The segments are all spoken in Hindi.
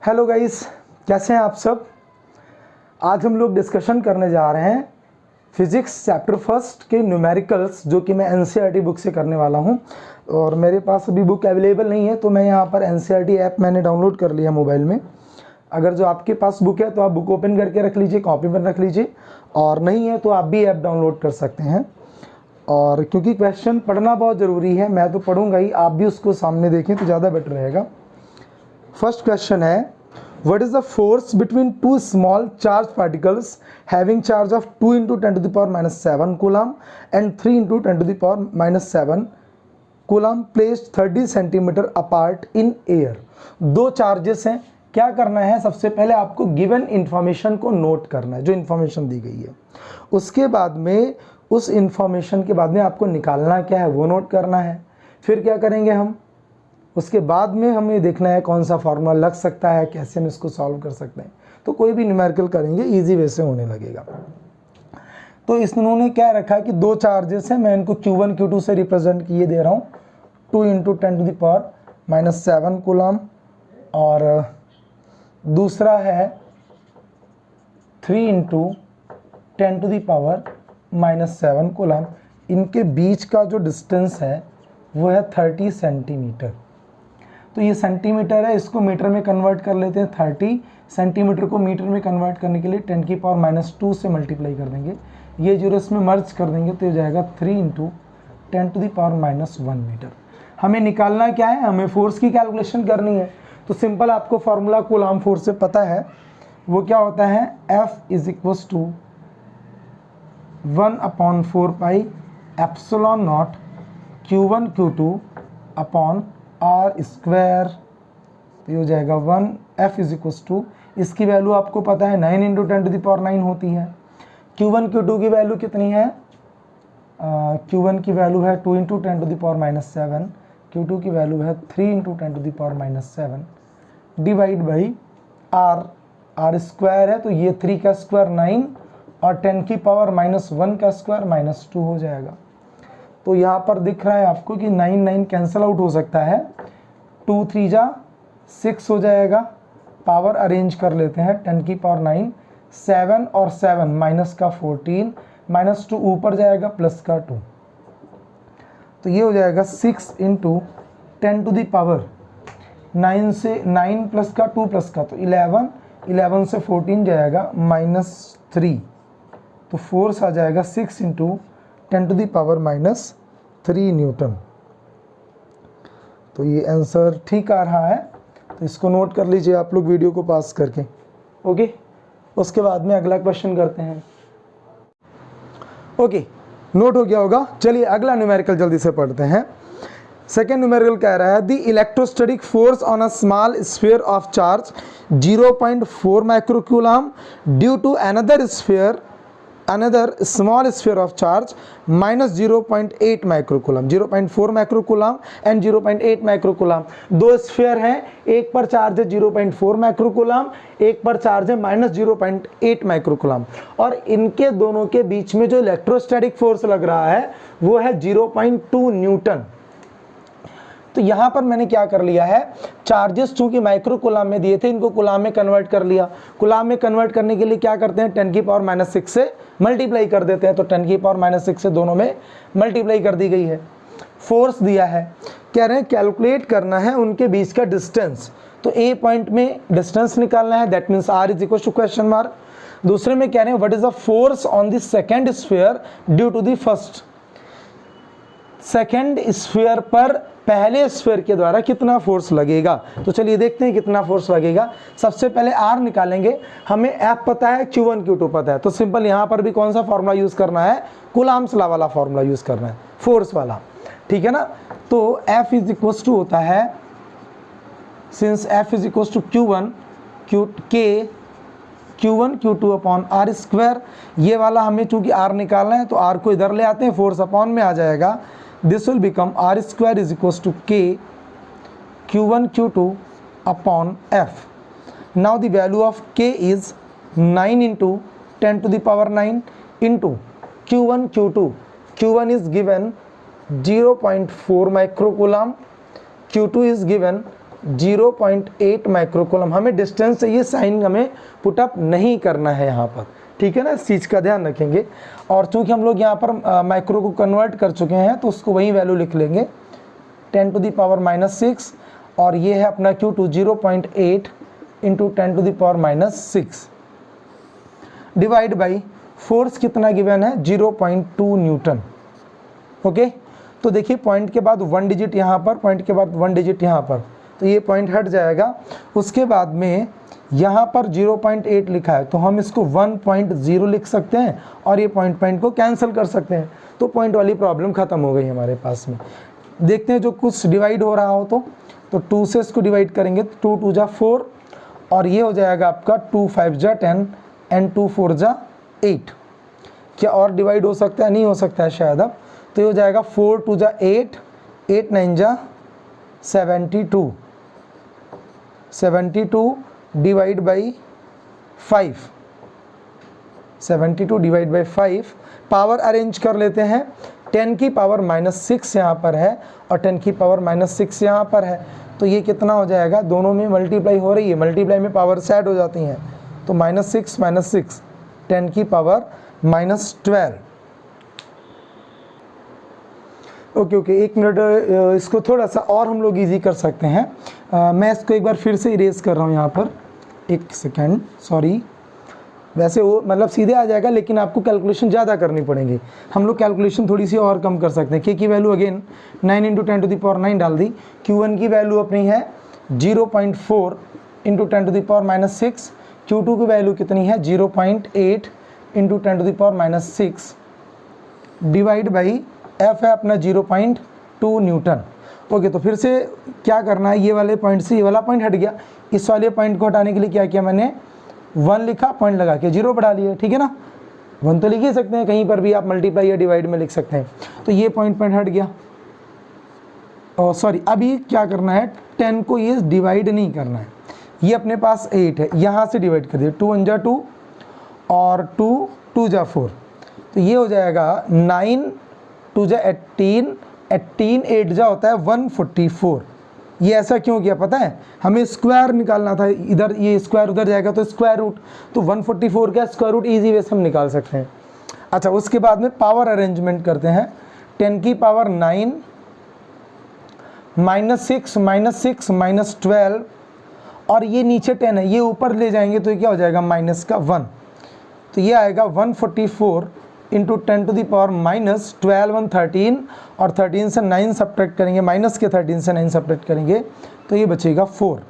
हेलो गाइस, कैसे हैं आप सब। आज हम लोग डिस्कशन करने जा रहे हैं फिजिक्स चैप्टर फर्स्ट के न्यूमेरिकल्स, जो कि मैं एनसीईआरटी बुक से करने वाला हूं। और मेरे पास अभी बुक अवेलेबल नहीं है, तो मैं यहां पर एनसीईआरटी ऐप मैंने डाउनलोड कर लिया मोबाइल में। अगर जो आपके पास बुक है तो आप बुक ओपन करके रख लीजिए, कॉपी पर रख लीजिए, और नहीं है तो आप भी ऐप डाउनलोड कर सकते हैं। और क्योंकि क्वेश्चन पढ़ना बहुत ज़रूरी है, मैं तो पढ़ूंगा ही, आप भी उसको सामने देखें तो ज़्यादा बेटर रहेगा। फर्स्ट क्वेश्चन है, what is the force between two small charge particles having charge of 2 × 10⁻⁷ coulomb and 3 × 10⁻⁷ coulomb placed 30 centimetre apart in air. दो चार्जेस हैं, क्या करना है, सबसे पहले आपको गिवन इंफॉर्मेशन को नोट करना है, जो इंफॉर्मेशन दी गई है। उसके बाद में उस इंफॉर्मेशन के बाद में आपको निकालना क्या है वो नोट करना है। फिर क्या करेंगे हम, उसके बाद में हमें देखना है कौन सा फार्मूला लग सकता है, कैसे हम इसको सॉल्व कर सकते हैं। तो कोई भी न्यूमेरिकल करेंगे इजी वे से होने लगेगा। तो इन्होंने क्या रखा है कि दो चार्जेस हैं, मैं इनको Q1 Q2 से रिप्रेजेंट किए दे रहा हूँ। 2 × 10⁻⁷ कूलम और दूसरा है 3 × 10⁻⁷ कूलम। इनके बीच का जो डिस्टेंस है वो है 30 सेंटीमीटर। तो ये सेंटीमीटर है, इसको मीटर में कन्वर्ट कर लेते हैं। 30 सेंटीमीटर को मीटर में कन्वर्ट करने के लिए 10⁻⁻² से मल्टीप्लाई कर देंगे, ये जीरो इसमें मर्ज कर देंगे तो हो जाएगा 3 × 10⁻⁻1 मीटर। हमें निकालना क्या है, हमें फोर्स की कैलकुलेशन करनी है। तो सिंपल आपको फार्मूला कूलम फोर्स से पता है, वो क्या होता है, F = 1/4π ε0 Q1 Q2 upon R²। तो ये हो जाएगा 1। F = इसकी वैल्यू आपको पता है 9 × 10⁹ होती है। Q1 Q2 की वैल्यू कितनी है, Q1 की वैल्यू है 2 × 10⁻⁷, Q2 की वैल्यू है 3 × 10⁻⁷, डिवाइड बाई R। R² है तो ये 3 का स्क्वायर 9 और 10⁻⁻1 का स्क्वायर -2 हो जाएगा। तो यहाँ पर दिख रहा है आपको कि 9 9 कैंसिल आउट हो सकता है, 2 3 जा 6 हो जाएगा। पावर अरेंज कर लेते हैं, 10⁹ 7 और 7 माइनस का 14, -2 ऊपर जाएगा प्लस का 2। तो ये हो जाएगा 6 × 10⁻9 से 9 प्लस का 2 प्लस का, तो 11, 11 से 14 जाएगा -3। तो फोर्स आ जाएगा 6 × 10⁻⁻3 न्यूटन। तो ये आंसर ठीक आ रहा है, तो इसको नोट कर लीजिए आप लोग वीडियो को पास करके। ओके, उसके बाद में अगला क्वेश्चन करते हैं। ओके, नोट हो गया होगा। चलिए अगला न्यूमेरिकल जल्दी से पढ़ते हैं। सेकेंड न्यूमेरिकल कह रहा है, the electrostatic force on a small sphere of charge 0.4 microcoulomb due to another small sphere of charge -0.8 microcoulomb. 0.4 microcoulomb and 0.8 microcoulomb, दो स्फीयर हैं, एक पर चार्ज है 0.4 माइक्रोकूलम, एक पर चार्ज है -0.8 माइक्रोकूलम, और इनके दोनों के बीच में जो इलेक्ट्रोस्टैटिक फोर्स लग रहा है वो है 0.2 न्यूटन। तो यहाँ पर मैंने क्या कर लिया है, चार्जेस चूंकि माइक्रो कूलम में दिए थे, इनको कूलम में कन्वर्ट कर लिया। कूलम में कन्वर्ट करने के लिए क्या करते हैं, 10⁻⁻6 से मल्टीप्लाई कर देते हैं। तो 10⁻⁻6 से दोनों में मल्टीप्लाई कर दी गई है। फोर्स दिया है, कह रहे हैं कैलकुलेट करना है उनके बीच का डिस्टेंस। तो ए पॉइंट में डिस्टेंस निकालना है, that means R = question mark. दूसरे में कह रहे हैं what is the force on the second sphere due to the first. Second sphere पर पहले स्फीयर के द्वारा कितना फोर्स लगेगा। तो चलिए देखते हैं कितना फोर्स लगेगा। सबसे पहले R निकालेंगे, हमें F पता है, Q1 Q2 पता है, तो सिंपल यहाँ पर भी कौन सा फॉर्मूला यूज करना है, कूलम्स लॉ वाला फॉर्मूला यूज करना है, फोर्स वाला, ठीक है ना। तो F = होता है, since F = Q1 Q2 upon R²। ये वाला हमें चूंकि R निकालना है तो R को इधर ले आते हैं, फोर्स अपॉन में आ जाएगा। This will become R² = K Q1 Q2 upon F. Now the value of K is 9 × 10⁻9 into Q1 Q2. Q1 is given 0.4 microcoulomb, Q2 is given 0.8 microcoulomb. हमें डिस्टेंस चाहिए, साइन हमें पुटअप नहीं करना है यहाँ पर, ठीक है ना, इस चीज़ का ध्यान रखेंगे। और चूंकि हम लोग यहाँ पर माइक्रो को कन्वर्ट कर चुके हैं तो उसको वही वैल्यू लिख लेंगे 10⁻⁻6, और ये है अपना Q2 0.8 into 10⁻⁻6 divide by force कितना गिवन है 0.2 न्यूटन। ओके, तो देखिए पॉइंट के बाद 1 डिजिट यहाँ पर, पॉइंट के बाद 1 डिजिट यहाँ पर, तो ये पॉइंट हट जाएगा। उसके बाद में यहाँ पर 0.8 लिखा है तो हम इसको 1.0 लिख सकते हैं और ये पॉइंट को कैंसिल कर सकते हैं, तो पॉइंट वाली प्रॉब्लम खत्म हो गई हमारे पास में। देखते हैं जो कुछ डिवाइड हो रहा हो तो 2 से इसको डिवाइड करेंगे तो 2 2 जा 4, और ये हो जाएगा आपका 2 5 जा 10 एंड 2 4 जा 8। क्या और डिवाइड हो सकता है? नहीं हो सकता है शायद अब, तो ये हो जाएगा 4 2 जा 8, 8 9 जा 72, 72 divide by 5, 72 divide by 5। Power arrange कर लेते हैं, 10⁻⁻6 यहाँ पर है और 10⁻⁻6 यहाँ पर है, तो ये कितना हो जाएगा, दोनों में मल्टीप्लाई हो रही है, मल्टीप्लाई में पावर से ऐड हो जाती हैं, तो -6 -6 10⁻⁻12। ओके, एक मिनट, इसको थोड़ा सा और हम लोग इजी कर सकते हैं। मैं इसको एक बार फिर से इरेज कर रहा हूँ यहाँ पर, एक सेकेंड, सॉरी। वैसे वो मतलब सीधे आ जाएगा लेकिन आपको कैलकुलेशन ज़्यादा करनी पड़ेगी। हम लोग कैलकुलेशन थोड़ी सी और कम कर सकते हैं। के की वैल्यू अगेन 9 × 10⁻9 डाल दी। Q1 की वैल्यू अपनी है 0.4 × 10⁻6। Q2 की वैल्यू कितनी है 0.8 × 10⁻6 डिवाइड बाई F है अपना 0.2 न्यूटन। ओके, तो फिर से क्या करना है, ये वाले पॉइंट से ये वाला पॉइंट हट गया, इस वाले पॉइंट को हटाने के लिए क्या किया मैंने, 1 लिखा, पॉइंट लगा के 0 बढ़ा लिया, ठीक है ना। 1 तो लिख ही सकते हैं, कहीं पर भी आप मल्टीप्लाई या डिवाइड में लिख सकते हैं। तो ये पॉइंट हट गया। और सॉरी, अभी क्या करना है, 10 को ये डिवाइड नहीं करना है, ये अपने पास 8 है, यहाँ से डिवाइड कर दिया, 2 1 जा 2 और 2 2 जा 4, तो ये हो जाएगा 9 2 जा 18, 18 8 जा होता है 144। ये ऐसा क्यों किया पता है, हमें स्क्वायर निकालना था, इधर ये स्क्वायर उधर जाएगा तो स्क्वायर रूट, तो 144 का स्क्वायर रूट ईजी वे से हम निकाल सकते हैं। अच्छा, उसके बाद में पावर अरेंजमेंट करते हैं, 10⁻9 -6 -12, और ये नीचे 10 है, ये ऊपर ले जाएंगे तो ये क्या हो जाएगा -1, तो ये आएगा 144 इंटू 10⁻⁻12 1 13, और 13 से 9 सब्ट्रैक्ट करेंगे, माइनस के 13 से 9 सब्ट्रैक्ट करेंगे तो ये बचेगा 4।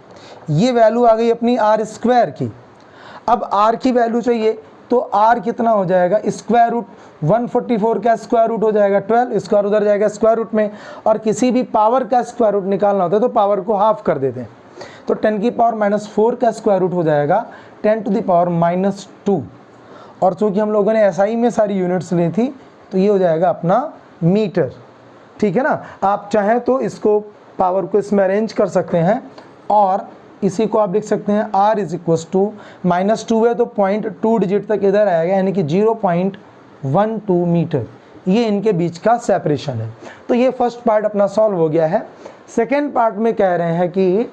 ये वैल्यू आ गई अपनी r स्क्वायर की। अब r की वैल्यू चाहिए तो r कितना हो जाएगा, स्क्वायर रूट 144 का स्क्वायर रूट हो जाएगा 12, स्क्वायर उधर जाएगा स्क्वायर रूट में, और किसी भी पावर का स्क्वायर रूट निकालना होता है तो पावर को हाफ कर देते हैं, तो 10⁻⁻4 का स्क्वायर रूट हो जाएगा 10⁻⁻2, और चूँकि हम लोगों ने SI में सारी यूनिट्स ली थी तो ये हो जाएगा अपना मीटर, ठीक है ना। आप चाहें तो इसको पावर को इसमें अरेंज कर सकते हैं, और इसी को आप लिख सकते हैं R = -2 है तो 0.2 डिजिट तक इधर आएगा, यानी कि 0.12 मीटर, ये इनके बीच का सेपरेशन है। तो ये फर्स्ट पार्ट अपना सॉल्व हो गया है। सेकेंड पार्ट में कह रहे हैं कि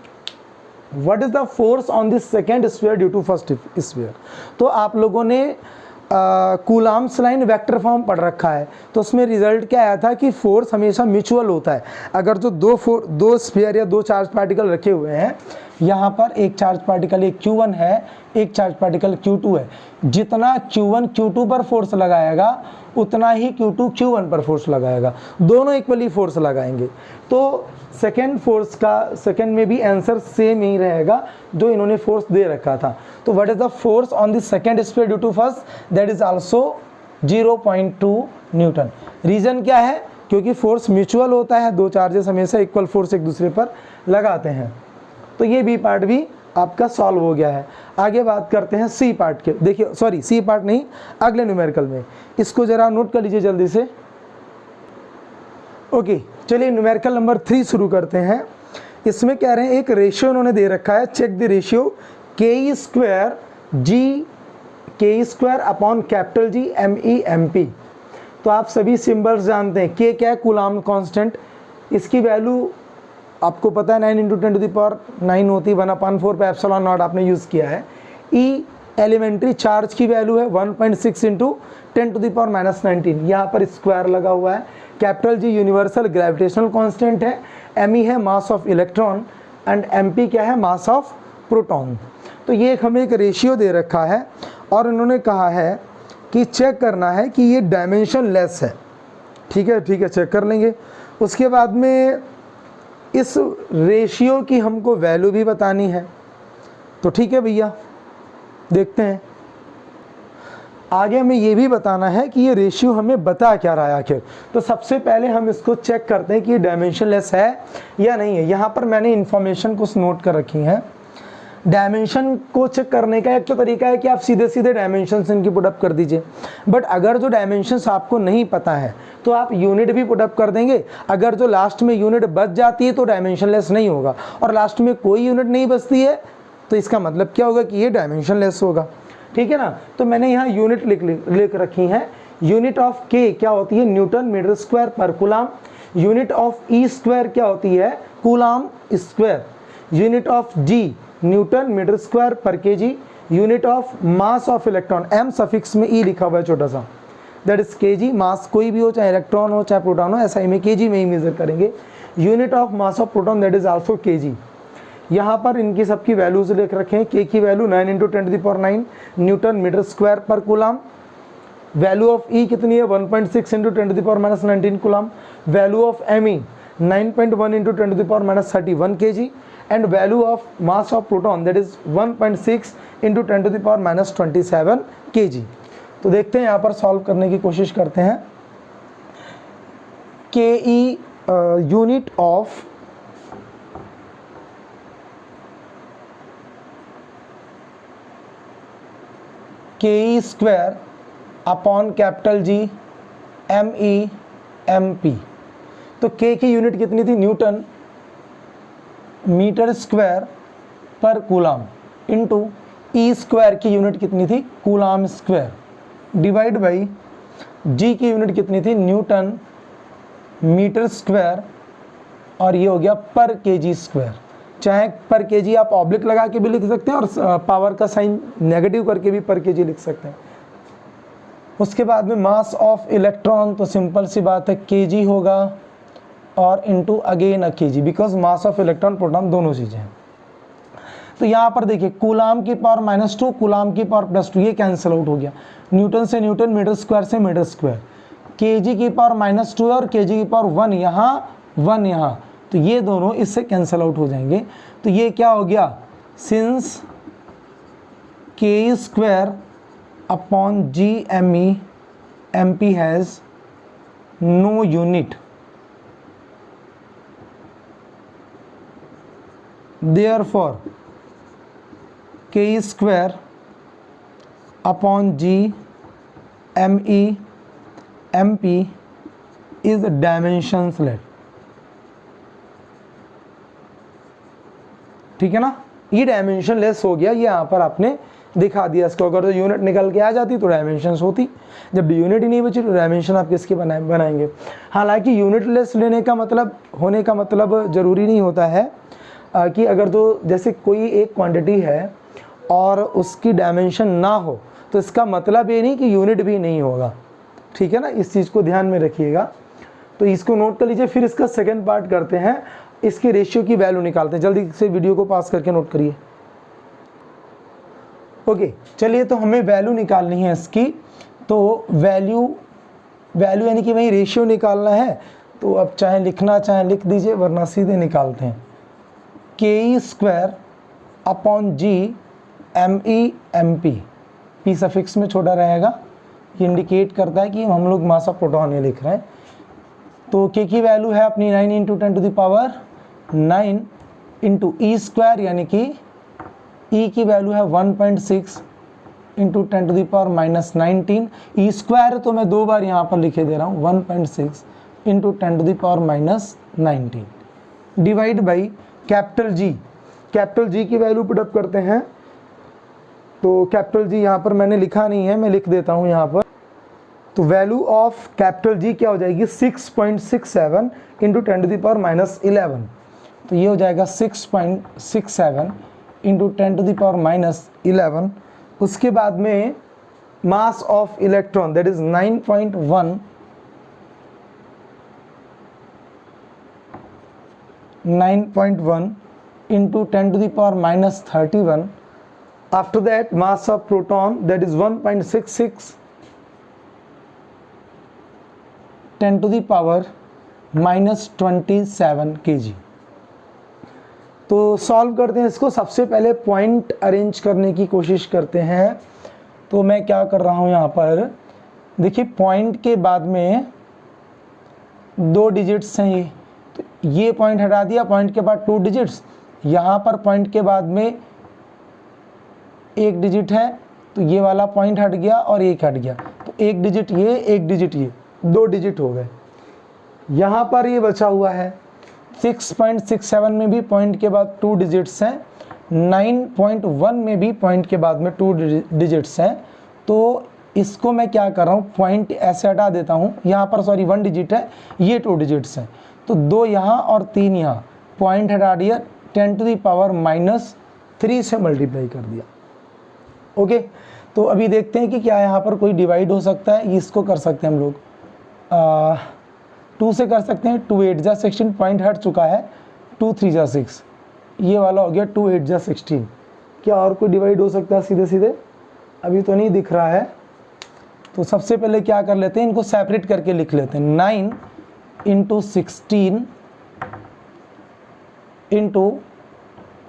what is the force on this second sphere due to first sphere. तो आप लोगों ने कूलाम्स लाइन वेक्टर फॉर्म पढ़ रखा है, तो उसमें रिजल्ट क्या आया था कि फोर्स हमेशा म्यूचुअल होता है। अगर जो दो स्फीयर या दो चार्ज पार्टिकल रखे हुए हैं, यहाँ पर एक चार्ज पार्टिकल एक Q1 है, एक चार्ज पार्टिकल Q2 है, जितना Q1 Q2 पर फोर्स लगाएगा उतना ही Q2 Q1 पर फोर्स लगाएगा, दोनों इक्वली फोर्स लगाएंगे। तो सेकेंड फोर्स का सेकेंड में भी आंसर सेम ही रहेगा जो इन्होंने फोर्स दे रखा था। तो what is the force on the second sphere due to first, that is also 0.2 newton. Reason क्या है, क्योंकि फोर्स म्यूचुअल होता है, दो चार्जेस हमेशा इक्वल फोर्स एक दूसरे पर लगाते हैं। तो ये बी पार्ट भी आपका सॉल्व हो गया है। आगे बात करते हैं सी पार्ट के। देखिए सॉरी, सी पार्ट नहीं, अगले न्यूमेरिकल में, इसको जरा नोट कर लीजिए जल्दी से। ओके, चलिए न्यूमेरिकल नंबर 3 शुरू करते हैं। इसमें कह रहे हैं एक रेशियो उन्होंने दे रखा है, check the ratio K² upon capital G MEMP। तो आप सभी सिंबल्स जानते हैं, K क्या है, कूलाम कांस्टेंट, इसकी वैल्यू आपको पता है 9 × 10⁹ होती है, 1/4 पे एप्सिलॉन नॉट आपने यूज़ किया है। ई एलिमेंट्री चार्ज की वैल्यू है 1.6 × 10⁻⁻19, यहाँ पर स्क्वायर लगा हुआ है। Capital G universal gravitational constant है, एम ई है mass of electron and M P क्या है, मास ऑफ प्रोटॉन। तो ये हमें एक रेशियो दे रखा है और इन्होंने कहा है कि चेक करना है कि ये डायमेंशन लेस है। ठीक है चेक कर लेंगे। उसके बाद में इस रेशियो की हमको वैल्यू भी बतानी है। तो ठीक है भैया, देखते हैं आगे। हमें ये भी बताना है कि ये रेशियो हमें बता क्या रहा है आखिर। तो सबसे पहले हम इसको चेक करते हैं कि ये डायमेंशनलेस है या नहीं है। यहाँ पर मैंने इन्फॉर्मेशन कुछ नोट कर रखी है। डायमेंशन को चेक करने का एक तो तरीका है कि आप सीधे सीधे डायमेंशंस इनकी पुटअप कर दीजिए, बट अगर जो डायमेंशंस आपको नहीं पता है तो आप यूनिट भी पुटअप कर देंगे। अगर जो लास्ट में यूनिट बच जाती है तो डायमेंशनलेस नहीं होगा, और लास्ट में कोई यूनिट नहीं बचती है तो इसका मतलब क्या होगा कि ये डायमेंशनलेस होगा। ठीक है ना। तो मैंने यहाँ यूनिट लिख रखी है। यूनिट ऑफ के क्या होती है, न्यूटन मीटर स्क्वायर पर coulomb. Unit of E square क्या होती है, coulomb square. Unit of G newton metre square पर KG. Unit of mass of electron, M suffix में ई लिखा हुआ है छोटा सा, दैट इज केजी। मास कोई भी हो, चाहे इलेक्ट्रॉन हो चाहे प्रोटॉन हो, ऐसा ही में केजी में ही मेजर करेंगे। Unit of mass of proton that is also KG. यहाँ पर इनकी सबकी वैल्यूज लिख रखे हैं। के की वैल्यू 9 × 10⁹ न्यूटन मीटर स्क्वायर पर कूलाम। वैल्यू ऑफ ई कितनी है, 1.6 × 10⁻⁻19 coulomb. Value of M E 9.1 × 10⁻31 kg and value of mass of proton that is 1.6 × 10⁻27 kg। तो देखते हैं यहाँ पर सॉल्व करने की कोशिश करते हैं। K E unit of K E square upon capital G M E M P. तो के की यूनिट कितनी थी, न्यूटन मीटर स्क्वायर पर कूलाम, इनटू ई स्क्वायर की यूनिट कितनी थी, coulomb square, divide by G की यूनिट कितनी थी, न्यूटन मीटर स्क्वायर, और ये हो गया पर केजी स्क्वायर। चाहे पर केजी आप ऑब्लिक लगा के भी लिख सकते हैं और पावर का साइन नेगेटिव करके भी पर केजी लिख सकते हैं। उसके बाद में मास ऑफ इलेक्ट्रॉन, तो सिंपल सी बात है केजी होगा और into again a KG, because mass of electron proton दोनों चीजें हैं। तो यहाँ पर देखिए कूलाम की पावर -2 कूलाम की पावर +2, ये कैंसिल आउट हो गया। न्यूटन से न्यूटन, मीटर स्क्वायर से मीटर स्क्वायर। केजी की पावर -2 और केजी की पावर 1 यहाँ 1 यहाँ, तो ये दोनों इससे कैंसिल आउट हो जाएंगे। तो ये क्या हो गया, since K square upon G M E M P has no unit, therefore k square upon g m e m p is dimensionless। ठीक है ना, ये डायमेंशनलेस हो गया। ये यहाँ पर आपने दिखा दिया इसको। अगर तो यूनिट निकल के आ जाती तो डायमेंशंस होती, जब यूनिट ही नहीं बची तो डायमेंशन आप किसके बनाएंगे। हालांकि यूनिटलेस लेने का मतलब, होने का मतलब ज़रूरी नहीं होता है कि अगर तो जैसे कोई एक क्वांटिटी है और उसकी डायमेंशन ना हो तो इसका मतलब ये नहीं कि यूनिट भी नहीं होगा। ठीक है ना, इस चीज़ को ध्यान में रखिएगा। तो इसको नोट कर लीजिए। फिर इसका सेकंड पार्ट करते हैं, इसके रेशियो की वैल्यू निकालते हैं। जल्दी से वीडियो को पास करके नोट करिए। ओके चलिए, तो हमें वैल्यू निकालनी है इसकी। तो वैल्यू यानी कि वही रेशियो निकालना है। तो अब चाहे लिखना चाहे लिख दीजिए, वरना सीधे निकालते हैं। K E square upon G M E M P, P suffix में छोटा रहेगा, ये इंडिकेट करता है कि हम लोग मास ऑफ प्रोटॉन ये लिख रहे हैं। तो के की वैल्यू है अपनी 9 × 10⁹ इंटू ई स्क्वायर, यानी कि ई की वैल्यू है 1.6 × 10⁻⁻19। ई स्क्वायर तो मैं 2 बार यहाँ पर लिखे दे रहा हूँ, 1.6 × 10⁻19 डिवाइड बाई कैपिटल जी की वैल्यू पुटअप करते हैं। तो कैपिटल जी यहाँ पर मैंने लिखा नहीं है, मैं लिख देता हूँ यहाँ पर। तो वैल्यू ऑफ कैपिटल जी क्या हो जाएगी, 6.67 × 10⁻11। तो ये हो जाएगा 6.67 इंटू 10⁻⁻11। उसके बाद में मास of electron that is 9.1 into 10⁻31. After that, mass of proton that is 1.66 10⁻⁻27 kg। तो सॉल्व करते हैं इसको। सबसे पहले पॉइंट अरेंज करने की कोशिश करते हैं। तो मैं क्या कर रहा हूँ यहाँ पर, देखिए पॉइंट के बाद में 2 डिजिट्स हैं, ये पॉइंट हटा दिया, पॉइंट के बाद 2 डिजिट्स, यहाँ पर पॉइंट के बाद में 1 डिजिट है, तो ये वाला पॉइंट हट गया और एक हट गया, तो 1 डिजिट ये, 1 डिजिट ये, 2 डिजिट हो गए। यहाँ पर ये बचा हुआ है 6.67 में भी पॉइंट के बाद 2 डिजिट्स हैं, 9.1 में भी पॉइंट के बाद में 2 डिजिट्स हैं। तो इसको मैं क्या कर रहा हूँ, पॉइंट ऐसे हटा देता हूँ, यहाँ पर सॉरी 1 डिजिट है, ये 2 डिजिट्स हैं, तो 2 यहाँ और 3 यहाँ, पॉइंट हटा दिया, 10⁻³ से मल्टीप्लाई कर दिया। ओके, तो अभी देखते हैं कि क्या यहाँ पर कोई डिवाइड हो सकता है। इसको कर सकते हैं हम लोग 2 से कर सकते हैं, 2 8 जा 16, पॉइंट हट चुका है, 2 3 जा 6, ये वाला हो गया 2 8 जा 16। क्या और कोई डिवाइड हो सकता है सीधे सीधे? अभी तो नहीं दिख रहा है। तो सबसे पहले क्या कर लेते हैं, इनको सेपरेट करके लिख लेते हैं। 9 into 16 into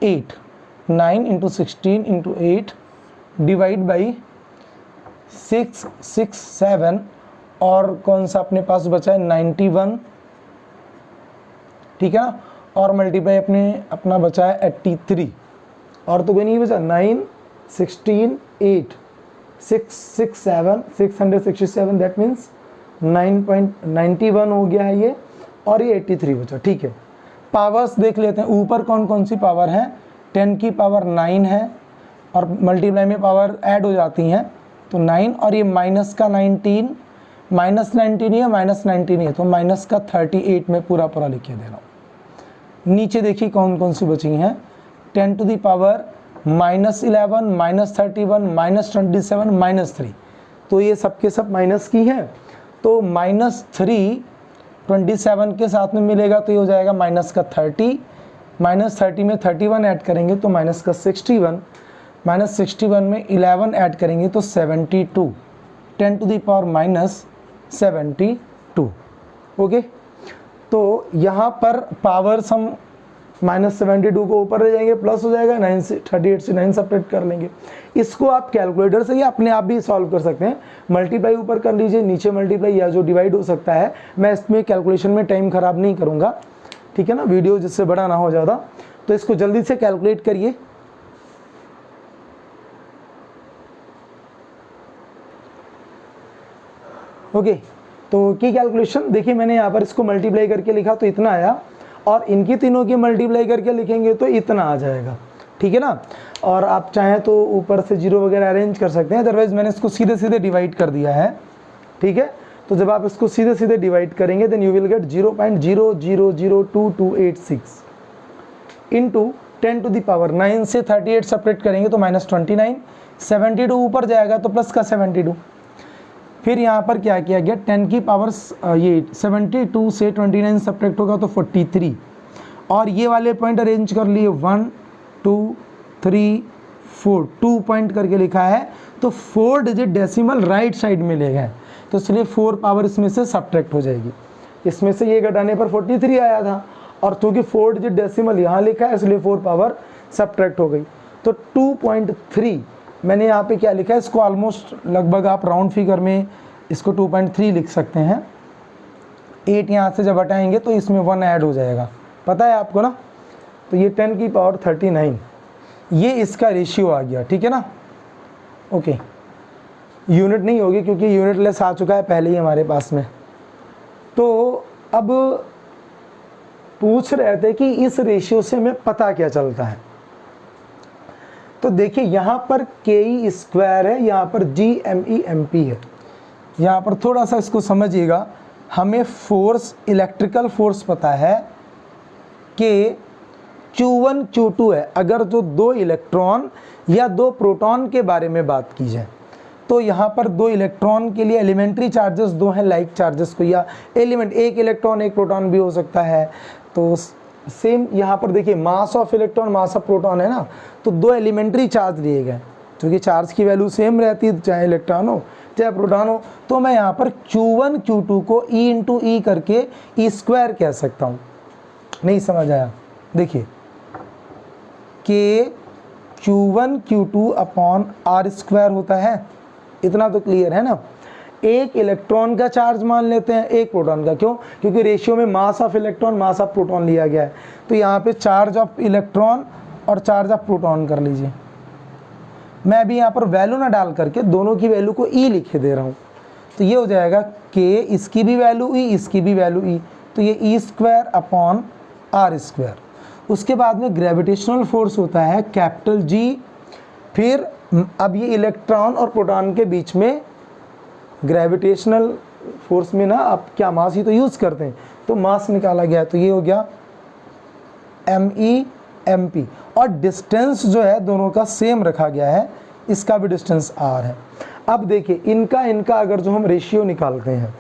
8, 9 into 16 into 8 divide by 6 6 7 और कौन सा अपने पास बचा है 91, ठीक है ना, और मल्टीप्लाई अपना बचा है 83, और तो कोई नहीं बचा। 9 16 8 6 6 7 667, दैट मीन्स 9.91 हो गया है ये, और ये 83 बचा। ठीक है, पावर्स देख लेते हैं, ऊपर कौन कौन सी पावर है, 10⁹ है, और मल्टीप्लाई में पावर ऐड हो जाती हैं, तो 9, और ये माइनस का 19, -19 है, -19 है, तो माइनस का 38 में पूरा लिख के दे रहा हूँ। नीचे देखिए कौन कौन सी बची हैं, 10⁻⁻11 -31 -27 -3, तो ये सबके सब माइनस की है, तो -3 27 के साथ में मिलेगा, तो ये हो जाएगा माइनस का 30, -30 में 31 ऐड करेंगे तो माइनस का 61, -61 में 11 ऐड करेंगे तो 72, 10⁻⁻72। ओके, तो यहाँ पर पावर्स हम -72 को ऊपर ले जाएंगे, प्लस हो जाएगा, 9 से 38 से 9 सब्ट्रैक्ट कर लेंगे। इसको आप कैलकुलेटर से या अपने आप भी सॉल्व कर सकते हैं। मल्टीप्लाई ऊपर कर लीजिए, नीचे मल्टीप्लाई या जो डिवाइड हो सकता है। मैं इसमें कैलकुलेशन में टाइम ख़राब नहीं करूँगा, ठीक है ना, वीडियो जिससे बड़ा ना हो ज़्यादा। तो इसको जल्दी से कैलकुलेट करिए। ओके, तो की कैलकुलेशन देखिए, मैंने यहाँ पर इसको मल्टीप्लाई करके लिखा तो इतना आया, और इनकी तीनों की मल्टीप्लाई करके लिखेंगे तो इतना आ जाएगा, ठीक है ना। और आप चाहें तो ऊपर से 0 वगैरह अरेंज कर सकते हैं, अदरवाइज मैंने इसको सीधे सीधे डिवाइड कर दिया है, ठीक है। तो जब आप इसको सीधे सीधे डिवाइड करेंगे then you will get 0.000228 into 10⁻9 से 38 सेपरेट करेंगे तो -29, 72 ऊपर जाएगा तो प्लस का 72। फिर यहाँ पर क्या किया गया, 72 से 29 सब्ट्रैक्ट होगा तो 43, और ये वाले पॉइंट अरेंज कर लिए 1 2 3 4, 2 पॉइंट करके लिखा है, तो 4 डिजिट डेसिमल राइट साइड में ले गए, तो इसलिए 4 पावर इसमें से सब्ट्रैक्ट हो जाएगी। इसमें से ये घटाने पर 43 आया था, और चूँकि 4 डिजिट डेसिमल यहाँ लिखा है इसलिए 4 पावर सब्ट्रैक्ट हो गई, तो 2.3 मैंने यहाँ पे क्या लिखा है, इसको ऑलमोस्ट लगभग आप राउंड फिगर में इसको 2.3 लिख सकते हैं। 8 यहाँ से जब हटाएंगे तो इसमें 1 ऐड हो जाएगा, पता है आपको ना, तो ये 10⁻39 ये इसका रेशियो आ गया, ठीक है ना। ओके, यूनिट नहीं होगी क्योंकि यूनिट लेस आ चुका है पहले ही हमारे पास में। तो अब पूछ रहे थे कि इस रेशियो से हमें पता क्या चलता है, तो देखिए यहाँ पर ke स्क्वायर है, यहाँ पर GME MP है। यहाँ पर थोड़ा सा इसको समझिएगा, हमें फोर्स, इलेक्ट्रिकल फोर्स पता है कि Q1 Q2 है। अगर जो दो इलेक्ट्रॉन या दो प्रोटॉन के बारे में बात की जाए तो यहाँ पर दो इलेक्ट्रॉन के लिए एलिमेंट्री चार्जेस दो हैं लाइक चार्जेस को, या एलिमेंट एक इलेक्ट्रॉन एक प्रोटॉन भी हो सकता है। तो सेम यहाँ पर देखिए मास of electron mass of proton है ना, तो दो एलिमेंट्री चार्ज लिए गए क्योंकि चार्ज की वैल्यू सेम रहती है चाहे इलेक्ट्रॉन हो चाहे प्रोटॉन हो। तो मैं यहाँ पर Q1 Q2 को E इंटू ई करके ई स्क्वायर कह सकता हूँ। नहीं समझ आया? देखिए कि Q1 Q2 upon are square होता है, इतना तो क्लियर है ना। एक इलेक्ट्रॉन का चार्ज मान लेते हैं एक प्रोटॉन का, क्यों? क्योंकि रेशियो में मास of electron mass of proton लिया गया है। तो यहाँ पे चार्ज ऑफ इलेक्ट्रॉन और चार्ज ऑफ प्रोटॉन कर लीजिए। मैं अभी यहाँ पर वैल्यू ना डाल करके दोनों की वैल्यू को ई लिखे दे रहा हूँ, तो ये हो जाएगा कि इसकी भी वैल्यू ई इसकी भी वैल्यू ई, तो ये ई स्क्वायर अपॉन आर स्क्वायर। उसके बाद में ग्रेविटेशनल फोर्स होता है कैपिटल जी। फिर अब ये इलेक्ट्रॉन और प्रोटॉन के बीच में ग्रेविटेशनल फोर्स में ना आप क्या मास ही तो यूज़ करते हैं, तो मास निकाला गया, तो ये हो गया MEMP। और डिस्टेंस जो है दोनों का सेम रखा गया है, इसका भी डिस्टेंस R है। अब देखिए इनका अगर जो हम रेशियो निकालते हैं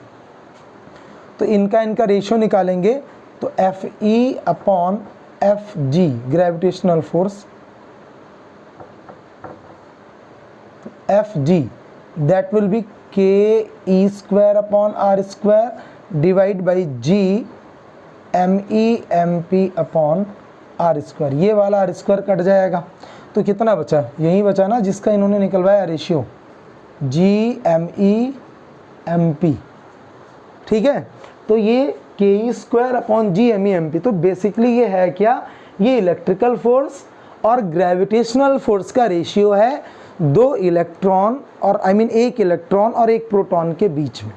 तो इनका रेशियो निकालेंगे तो FE upon FG gravitational force, FG that will be KE square upon R square divide by G MEMP upon R square। ये वाला R square कट जाएगा तो कितना बचा? यही बचा ना जिसका इन्होंने निकलवाया रेशियो GMEMP। ठीक है, तो ये KE स्क्वायर अपॉन GMEMP। तो बेसिकली ये है क्या? ये इलेक्ट्रिकल फोर्स और ग्रेविटेशनल फोर्स का रेशियो है दो इलेक्ट्रॉन और एक इलेक्ट्रॉन और एक प्रोटॉन के बीच में।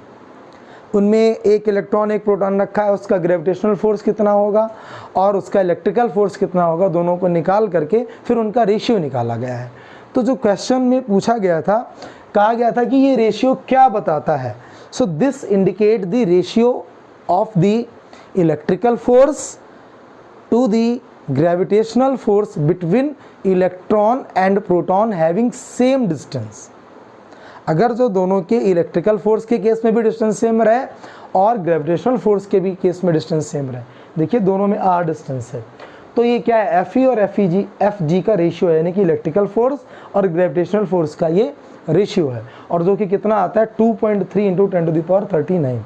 उनमें एक इलेक्ट्रॉन एक प्रोटॉन रखा है, उसका ग्रेविटेशनल फोर्स कितना होगा और उसका इलेक्ट्रिकल फोर्स कितना होगा, दोनों को निकाल करके फिर उनका रेशियो निकाला गया है। तो जो क्वेश्चन में पूछा गया था, कहा गया था कि ये रेशियो क्या बताता है। So this indicate the ratio of the electrical force to the gravitational force between electron and proton having same distance। अगर जो दोनों के इलेक्ट्रिकल फोर्स के केस में भी डिस्टेंस सेम रहे और ग्रेविटेशनल फोर्स के भी केस में डिस्टेंस सेम रहे, देखिए दोनों में r डिस्टेंस है, तो ये क्या है? FE और FG का रेशियो है, यानी कि इलेक्ट्रिकल फोर्स और ग्रेविटेशनल फोर्स का ये रेशियो है, और जो कि कितना आता है 2.3 इंटू 10⁻39।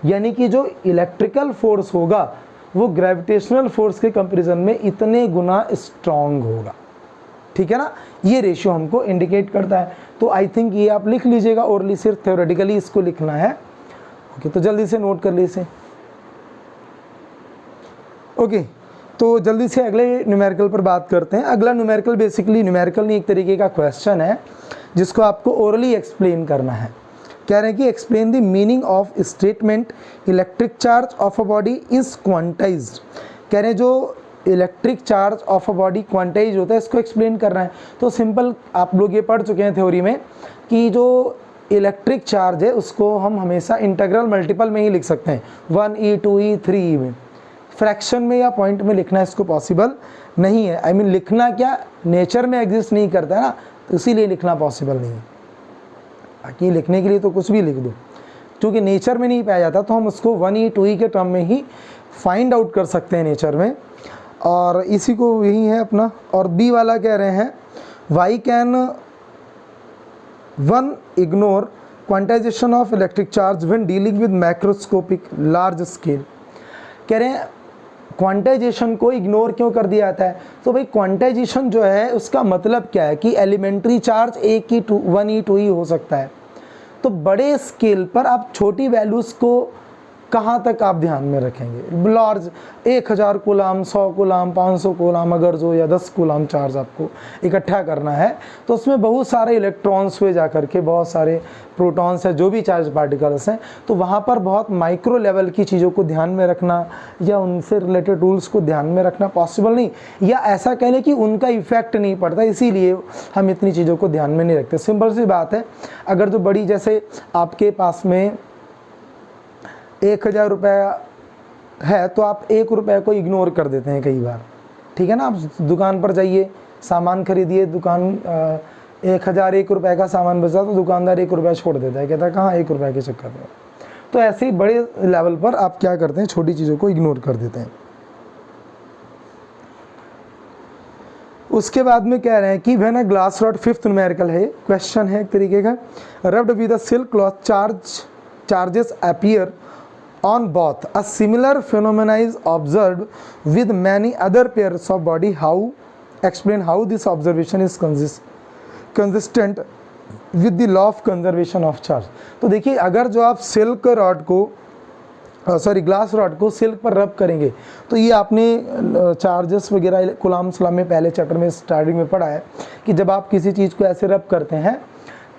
यानी कि जो इलेक्ट्रिकल फोर्स होगा वो ग्रेविटेशनल फोर्स के कंपैरिजन में इतने गुना स्ट्रॉन्ग होगा। ठीक है ना, ये रेशियो हमको इंडिकेट करता है। तो आई थिंक ये आप लिख लीजिएगा, ओरली सिर्फ थ्योरेटिकली इसको लिखना है। ओके, तो जल्दी से नोट कर लीजिए। ओके, तो जल्दी से अगले न्यूमेरिकल पर बात करते हैं। अगला न्यूमेरिकल बेसिकली न्यूमेरिकल नहीं, एक तरीके का क्वेश्चन है जिसको आपको ओरली एक्सप्लेन करना है। कह रहे हैं कि explain the meaning of statement electric charge of a body is quantized. कह रहे हैं जो electric charge of a body quantize होता है, इसको एक्सप्लेन करना है। तो सिंपल आप लोग ये पढ़ चुके हैं थ्योरी में कि जो इलेक्ट्रिक चार्ज है उसको हम हमेशा इंटीग्रल मल्टीपल में ही लिख सकते हैं, 1e 2e 3e में। फ्रैक्शन में या पॉइंट में लिखना इसको पॉसिबल नहीं है। लिखना क्या, नेचर में एग्जिस्ट नहीं करता है ना, तो इसीलिए लिखना पॉसिबल नहीं है। बाकी लिखने के लिए तो कुछ भी लिख दो, क्योंकि नेचर में नहीं पाया जाता, तो हम उसको 1e 2e के टर्म में ही फाइंड आउट कर सकते हैं नेचर में। और इसी को यही है अपना। और बी वाला कह रहे हैं why can one ignore quantization of electric charge when dealing with macroscopic large scale. कह रहे हैं क्वांटाइजेशन को इग्नोर क्यों कर दिया जाता है। तो भाई क्वांटाइजेशन जो है उसका मतलब क्या है कि एलिमेंट्री चार्ज 1e 2e हो सकता है। तो बड़े स्केल पर आप छोटी वैल्यूज़ को कहाँ तक आप ध्यान में रखेंगे। लार्ज 1000 कूलाम, 100 कूलाम, 500 कूलाम अगर जो या 10 कूलाम चार्ज आपको इकट्ठा करना है, तो उसमें बहुत सारे इलेक्ट्रॉन्स हुए जा करके बहुत सारे प्रोटॉन्स हैं, जो भी चार्ज पार्टिकल्स हैं। तो वहाँ पर बहुत माइक्रो लेवल की चीज़ों को ध्यान में रखना या उनसे रिलेटेड रूल्स को ध्यान में रखना पॉसिबल नहीं, या ऐसा कह लें कि उनका इफेक्ट नहीं पड़ता, इसीलिए हम इतनी चीज़ों को ध्यान में नहीं रखते। सिंपल सी बात है, अगर जो बड़ी जैसे आपके पास में 1000 रुपया है तो आप 1 रुपये को इग्नोर कर देते हैं कई बार, ठीक है ना। आप दुकान पर जाइए, सामान खरीदिए, दुकान 1001 रुपये का सामान बचा तो दुकानदार 1 रुपया छोड़ देता है, कहता है कहाँ 1 रुपये के चक्कर में। तो ऐसे ही बड़े लेवल पर आप क्या करते हैं, छोटी चीज़ों को इग्नोर कर देते हैं। उसके बाद में कह रहे हैं कि when a glass rod, fifth numerical है, क्वेश्चन है एक तरीके का, rubbed with a silk cloth charges appear on both. A similar phenomena is observed with many other pairs of body. Explain how this observation is consistent with the law of conservation of charge. तो देखिए, अगर जो आप सिल्क रॉड को ग्लास रॉड को सिल्क पर रब करेंगे तो ये आपने चार्जेस वगैरह कूलॉम सलाम में पहले चैप्टर में स्टार्टिंग में पढ़ा है कि जब आप किसी चीज़ को ऐसे रब करते हैं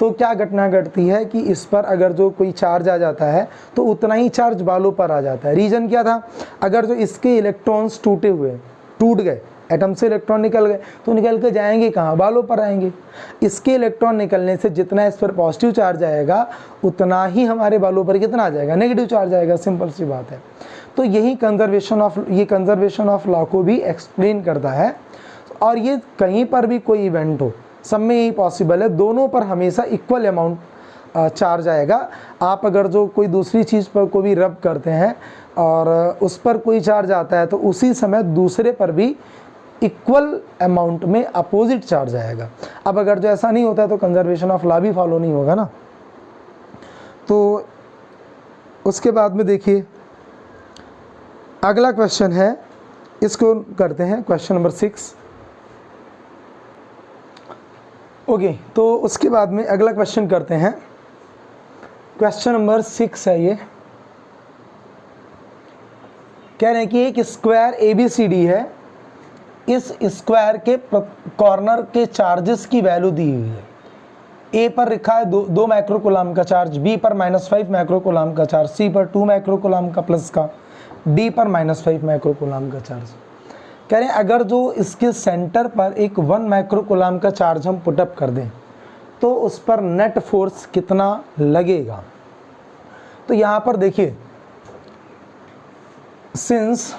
तो क्या घटना घटती है कि इस पर अगर जो कोई चार्ज आ जाता है तो उतना ही चार्ज बालों पर आ जाता है। रीज़न क्या था, अगर जो इसके इलेक्ट्रॉन्स टूट गए, एटम से इलेक्ट्रॉन निकल गए तो निकल के जाएंगे कहाँ, बालों पर आएंगे। इसके इलेक्ट्रॉन निकलने से जितना इस पर पॉजिटिव चार्ज आएगा उतना ही हमारे बालों पर कितना आ जाएगा, नेगेटिव चार्ज आएगा। सिंपल सी बात है। तो यही कंजर्वेशन ऑफ लॉ को भी एक्सप्लेन करता है। और ये कहीं पर भी कोई इवेंट हो, सब में यही पॉसिबल है, दोनों पर हमेशा इक्वल अमाउंट चार्ज आएगा। आप अगर जो कोई दूसरी चीज़ पर को भी रब करते हैं और उस पर कोई चार्ज आता है तो उसी समय दूसरे पर भी इक्वल अमाउंट में अपोजिट चार्ज आएगा। अब अगर जो ऐसा नहीं होता है तो कंजर्वेशन ऑफ लॉ भी फॉलो नहीं होगा ना। तो उसके बाद में देखिए अगला क्वेश्चन है, इसको करते हैं क्वेश्चन नंबर 6। ओके, तो उसके बाद में अगला क्वेश्चन करते हैं, क्वेश्चन नंबर 6 है ये। कह रहे हैं कि एक स्क्वायर ABCD है, इस स्क्वायर के कॉर्नर के चार्जेस की वैल्यू दी हुई है। A पर लिखा है 2 माइक्रोकूलम का चार्ज, B पर -5 माइक्रोकूलम का चार्ज, C पर 2 माइक्रोकूलम का प्लस का, D पर -5 माइक्रोकूलम का चार्ज। कह रहे हैं अगर जो इसके सेंटर पर एक 1 माइक्रोकूलम का चार्ज हम पुटअप कर दें तो उस पर नेट फोर्स कितना लगेगा। तो यहाँ पर देखिए, सिंस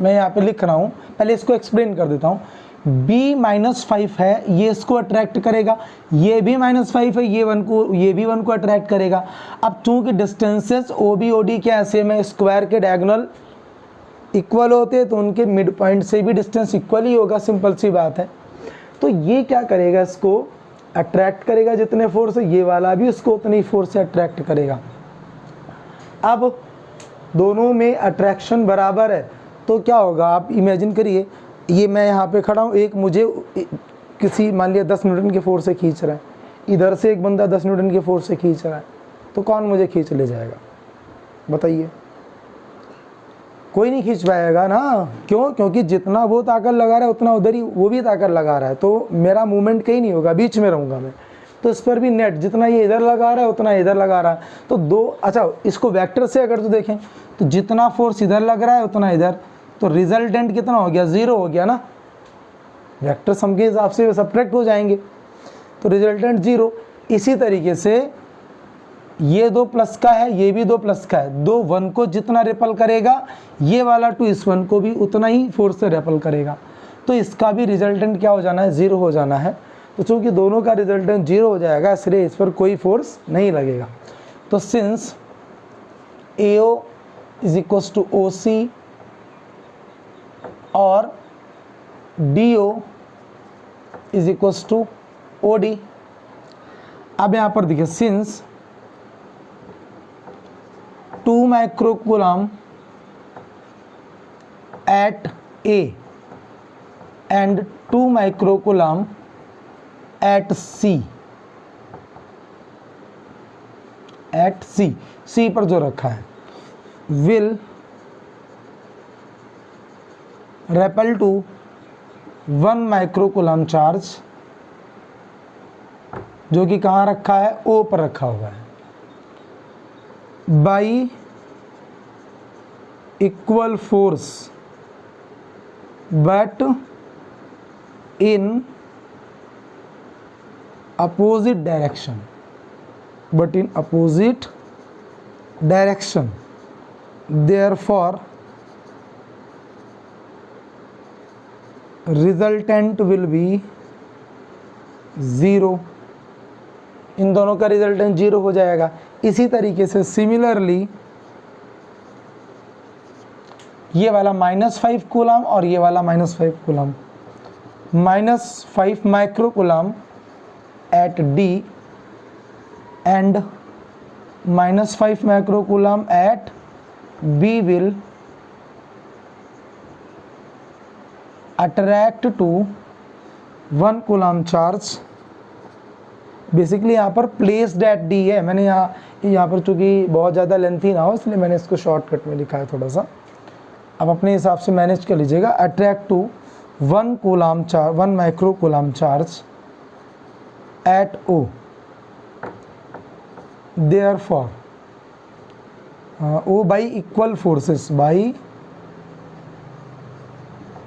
मैं यहाँ पे लिख रहा हूँ, पहले इसको एक्सप्लेन कर देता हूँ। B -5 है, ये इसको अट्रैक्ट करेगा, ये भी -5 है, ये भी 1 को अट्रैक्ट करेगा। अब चूंकि डिस्टेंसेस OB OD क्या ऐसे में स्क्वायर के डायगोनल इक्वल होते हैं तो उनके मिड पॉइंट से भी डिस्टेंस इक्वल ही होगा, सिंपल सी बात है। तो ये क्या करेगा, इसको अट्रैक्ट करेगा, जितने फोर्स है ये वाला भी उसको उतनी फोर्स से अट्रैक्ट करेगा। अब दोनों में अट्रैक्शन बराबर है तो क्या होगा, आप इमेजिन करिए, ये मैं यहाँ पे खड़ा हूँ, एक मुझे किसी मान लिया 10 न्यूटन के फोर्स से खींच रहा है, इधर से एक बंदा 10 न्यूटन के फोर्स से खींच रहा है, तो कौन मुझे खींच ले जाएगा बताइए। कोई नहीं खींच पाएगा ना। क्यों? क्योंकि जितना वो ताकत लगा रहा है उतना उधर ही वो भी ताकत लगा रहा है, तो मेरा मूवमेंट कहीं नहीं होगा, बीच में रहूँगा मैं। तो इस पर भी नेट जितना ये इधर लगा रहा है उतना इधर लगा रहा है, तो दो, अच्छा इसको वेक्टर से अगर तो देखें तो जितना फोर्स इधर लग रहा है उतना इधर, तो रिजल्टेंट कितना हो गया, 0 हो गया ना। वेक्टर सम के हिसाब से सब्ट्रैक्ट हो जाएंगे तो रिजल्टेंट 0। इसी तरीके से ये 2 प्लस का है, ये भी 2 प्लस का है, 2 1 को जितना रेपल करेगा ये वाला 2 इस 1 को भी उतना ही फोर्स से रेपल करेगा, तो इसका भी रिजल्टेंट क्या हो जाना है, 0 हो जाना है। तो चूंकि दोनों का रिजल्टेंट 0 हो जाएगा इसलिए इस पर कोई फोर्स नहीं लगेगा। तो since AO is equals to OC और DO is equals to OD। अब यहाँ पर देखिए, since 2 microcoulomb at A and 2 microcoulomb at C पर जो रखा है will repel to 1 microcoulomb charge जो कि कहाँ रखा है, O पर रखा हुआ है, by equal force but in opposite direction, therefore resultant will be 0, इन दोनों का रिजल्टेंट 0 हो जाएगा। इसी तरीके से सिमिलरली ये वाला -5 कूलम और ये वाला -5 coulomb, -5 micro coulomb at D and -5 micro coulomb at B will attract to 1 coulomb charge. Basically यहाँ पर प्लेस्ड एट D है, मैंने यहाँ पर चूँकि बहुत ज़्यादा लेंथी ना हो इसलिए मैंने इसको शॉर्टकट में लिखा है थोड़ा सा, अब अपने हिसाब से मैनेज कर लीजिएगा। Attract to 1 coulomb charge, 1 micro coulomb charge at O, therefore O by equal forces, by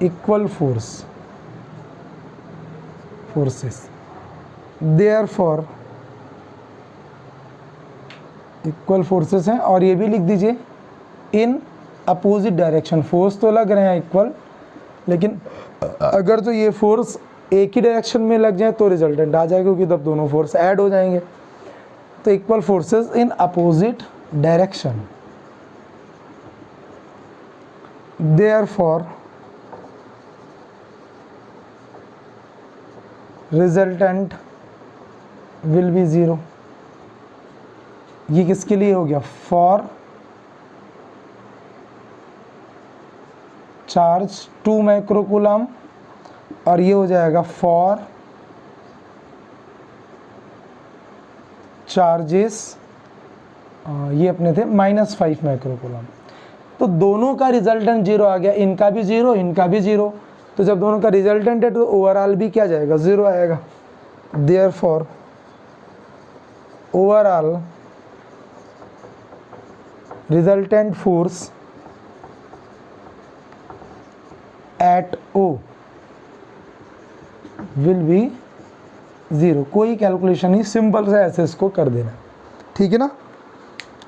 equal forces, therefore equal forces हैं। और ये भी लिख दीजिए इन अपोजिट डायरेक्शन, फोर्स तो लग रहे हैं इक्वल, लेकिन अगर जो ये फोर्स एक ही डायरेक्शन में लग जाए तो रिजल्टेंट आ जाएगा, क्योंकि तब दोनों फोर्स ऐड हो जाएंगे। तो equal forces in opposite direction, therefore resultant will be 0। ये किसके लिए हो गया? फॉर चार्ज 2 माइक्रो कूलम, और ये हो जाएगा फॉर चार्जेस, ये अपने थे -5 माइक्रो कूलम। तो दोनों का रिजल्टेंट 0 आ गया, इनका भी 0, इनका भी 0। तो जब दोनों का रिजल्टेंट है तो ओवरऑल भी क्या जाएगा? 0 आएगा। Therefore overall resultant force at O will be 0। कोई कैलकुलेशन नहीं, सिंपल से ऐसे इसको कर देना, ठीक है ना।